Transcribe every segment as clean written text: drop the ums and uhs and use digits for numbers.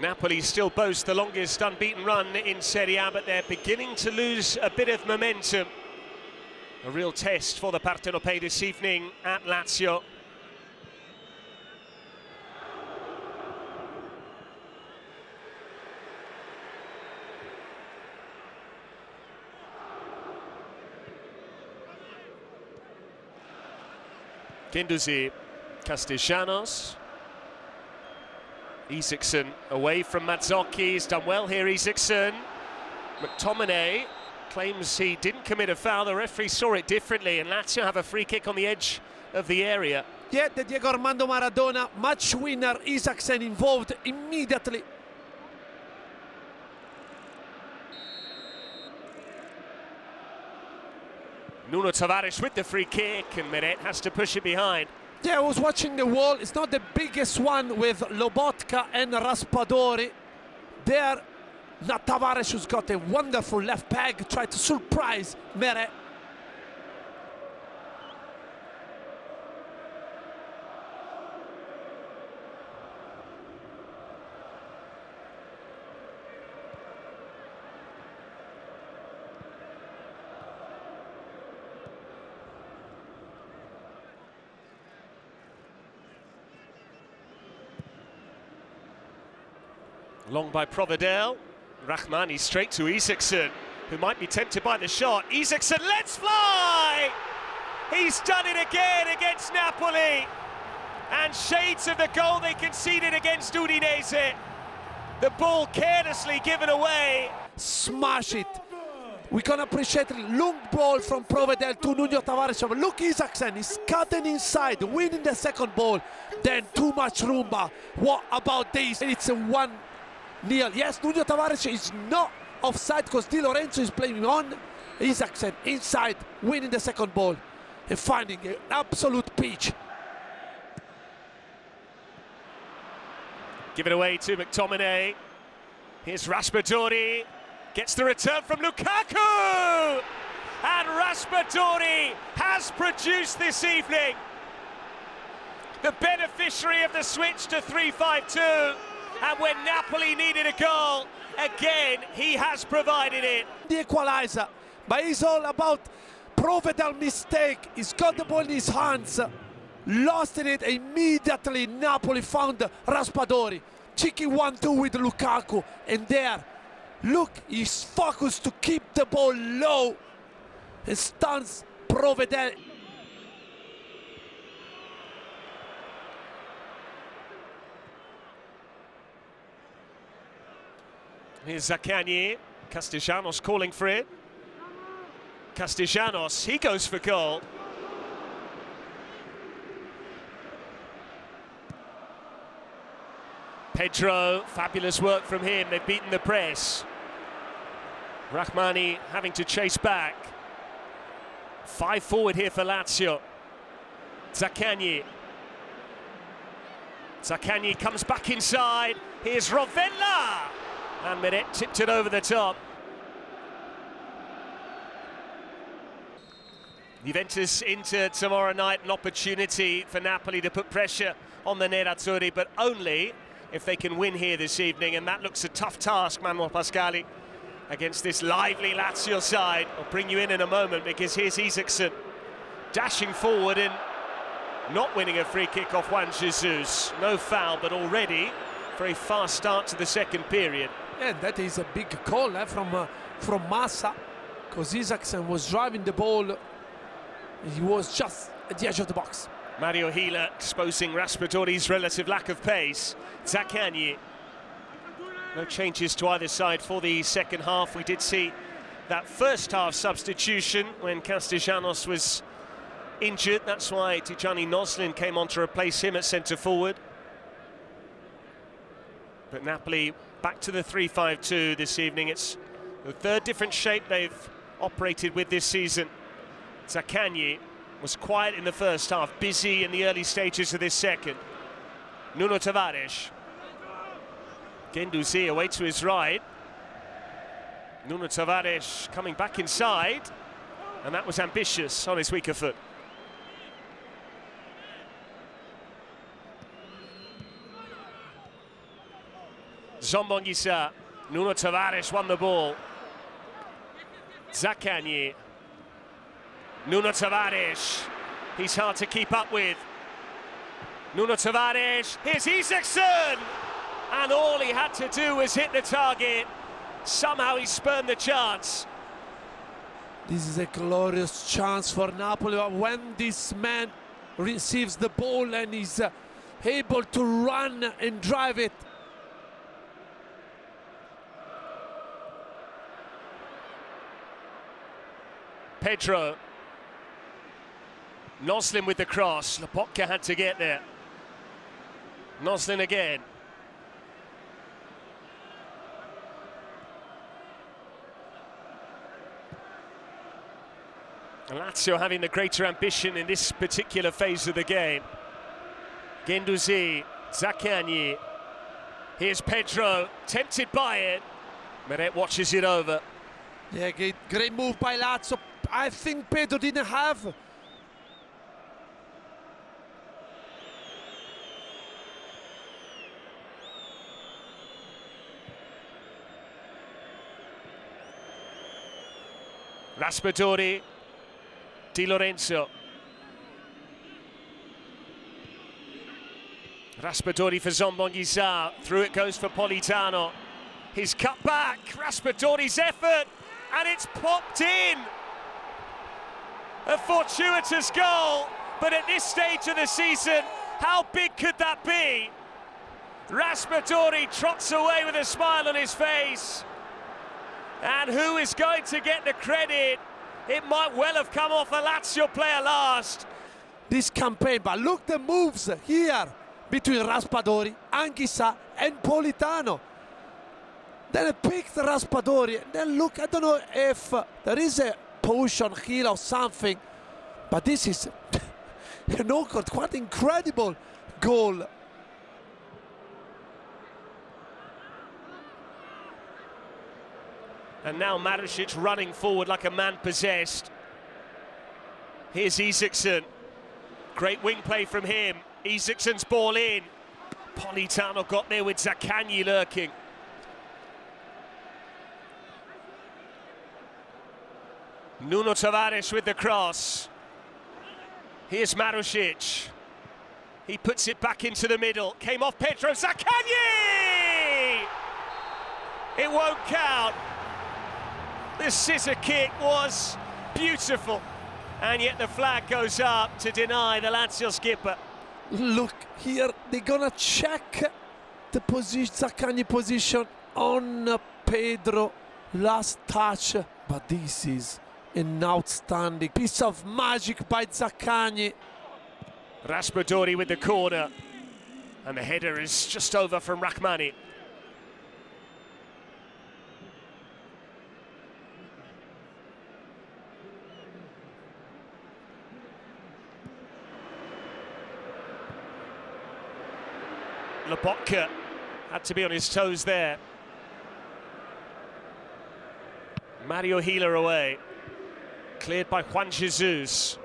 Napoli still boast the longest unbeaten run in Serie A, but they're beginning to lose a bit of momentum. A real test for the Partenopei this evening at Lazio. Guendouzi, Castellanos. Isaksen away from Mazzocchi. He's done well here, Isaksen. McTominay claims he didn't commit a foul. The referee saw it differently, and Lazio have a free kick on the edge of the area. Yeah, the Diego Armando Maradona match winner. Isaksen involved immediately. Nuno Tavares with the free kick, and Meret has to push it behind. Yeah, I was watching the wall. It's not the biggest one with Lobotka and Raspadori. There, Tavares, who's got a wonderful left peg, tried to surprise Meret. Long by Provedel. Rahmani straight to Isaksen, who might be tempted by the shot. Isaksen lets fly! He's done it again against Napoli. And shades of the goal they conceded against Udinese. The ball carelessly given away. Smash it. We can appreciate a long ball from Provedel to Nuno Tavares. Look, Isaksen is cutting inside, winning the second ball. Then too much rumba. What about this? It's a 1-0. Yes, Nuno Tavares is not offside because Di Lorenzo is playing on. Isaksen inside, winning the second ball and finding an absolute pitch. Give it away to McTominay. Here's Raspadori. Gets the return from Lukaku! And Raspadori has produced this evening. The beneficiary of the switch to 3-5-2. And when Napoli needed a goal, again, he has provided it. The equalizer, but it's all about Provedel mistake. He's got the ball in his hands, lost in it immediately. Napoli found Raspadori. Cheeky 1-2 with Lukaku, and there, look, he's focused to keep the ball low and stuns Provedel. Here's Zaccagni. Castellanos calling for it. Castellanos, he goes for goal. Pedro, fabulous work from him. They've beaten the press. Rahmani having to chase back. 5 forward here for Lazio. Zaccagni. Zaccagni comes back inside. Here's Rovella. And Meret tipped it over the top. Juventus into tomorrow night, an opportunity for Napoli to put pressure on the Nerazzurri, but only if they can win here this evening, and that looks a tough task, Manuel Pascali, against this lively Lazio side. I'll bring you in a moment, because here's Isaksen dashing forward and not winning a free kick off Juan Jesus. No foul, but already very fast start to the second period. And that is a big call from Massa, because Isaksen was driving the ball. He was just at the edge of the box. Mario Hila exposing Raspadori's relative lack of pace. Zaccagni. No changes to either side for the second half. We did see that first half substitution when Castellanos was injured. That's why Tijani Noslin came on to replace him at centre forward. But Napoli back to the 3-5-2 this evening. It's the third different shape they've operated with this season. Zaccagni was quiet in the first half, busy in the early stages of this second. Nuno Tavares. Guendouzi away to his right. Nuno Tavares coming back inside, and that was ambitious on his weaker foot. Zombongisa, Nuno Tavares won the ball. Zaccagni, Nuno Tavares, he's hard to keep up with. Nuno Tavares, here's Isaksen! And all he had to do was hit the target. Somehow he spurned the chance. This is a glorious chance for Napoli. When this man receives the ball and is able to run and drive it. Pedro. Noslin with the cross. Lobotka had to get there. Noslin again. Lazio having the greater ambition in this particular phase of the game. Guendouzi, Zaccagni. Here's Pedro, tempted by it. Meret watches it over. Yeah, great move by Lazio. I think Pedro didn't have. Raspadori, Di Lorenzo. Raspadori for Zombongisa. Through it goes for Politano. He's cut back. Raspadori's effort, and it's popped in. A fortuitous goal, but at this stage of the season, how big could that be? Raspadori trots away with a smile on his face. And who is going to get the credit? It might well have come off a Lazio player last. This campaign, but look the moves here between Raspadori, Anghissà and Politano. Then I picked Raspadori, and then look, I don't know if there is a push on heel or something, but this is an awkward, quite incredible goal. And now Marusic running forward like a man possessed. Here's Isaksen. Great wing play from him. Isaksen's ball in. Politano got there with Zaccagni lurking. Nuno Tavares with the cross. Here's Marusic. He puts it back into the middle. Came off Pedro. Zaccagni! It won't count. The scissor kick was beautiful, and yet the flag goes up to deny the Lazio skipper. Look here, they're gonna check the position, Zaccagni position on Pedro, last touch, but this is an outstanding piece of magic by Zaccagni. Raspadori with the corner, and the header is just over from Rachmani. Lobotka had to be on his toes there. Mario Healer away. Cleared by Juan Jesus.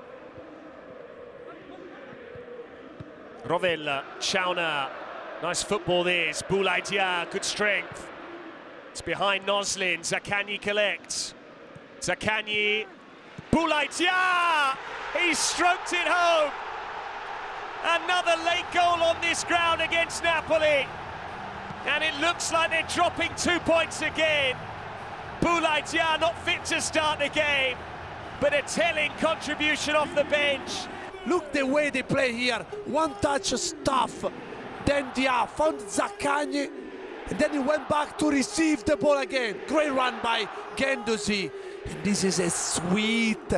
Rovella, Chauna. Nice football this. Boulaye Dia, good strength. It's behind Noslin. Zaccagni collects. Zaccagni. Boulaye Dia! He stroked it home. Another late goal on this ground against Napoli. And it looks like they're dropping 2 points again. Boulaye Dia not fit to start the game, but a telling contribution off the bench. Look the way they play here. One touch stuff. Then Dia found Zaccagni, and then he went back to receive the ball again. Great run by Guendouzi. And this is a sweet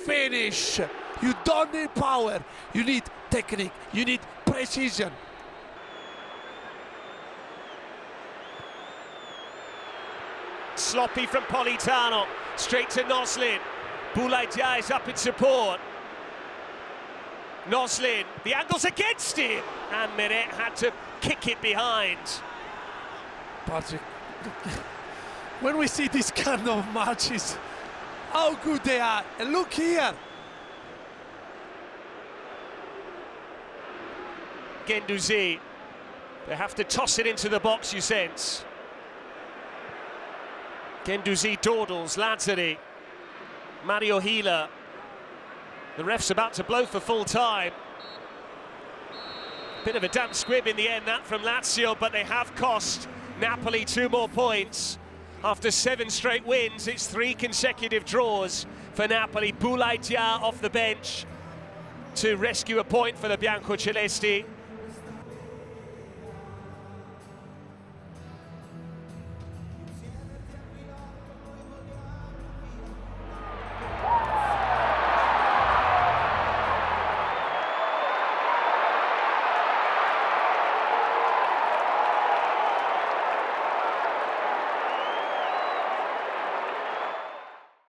finish. You don't need power, you need technique, you need precision. Sloppy from Politano, straight to Noslin. Boulaye Dia is up in support. Noslin, the angle's against him, and Meret had to kick it behind. Patrick, when we see this kind of matches, how good they are. And look here. Guendouzi, They have to toss it into the box, you sense. Genduzi dawdles, Lazzari, Mario Hila. The ref's about to blow for full time. Bit of a damp squib in the end, that from Lazio, but they have cost Napoli 2 more points. After 7 straight wins, it's 3 consecutive draws for Napoli. Boulaïdia off the bench to rescue a point for the Biancocelesti.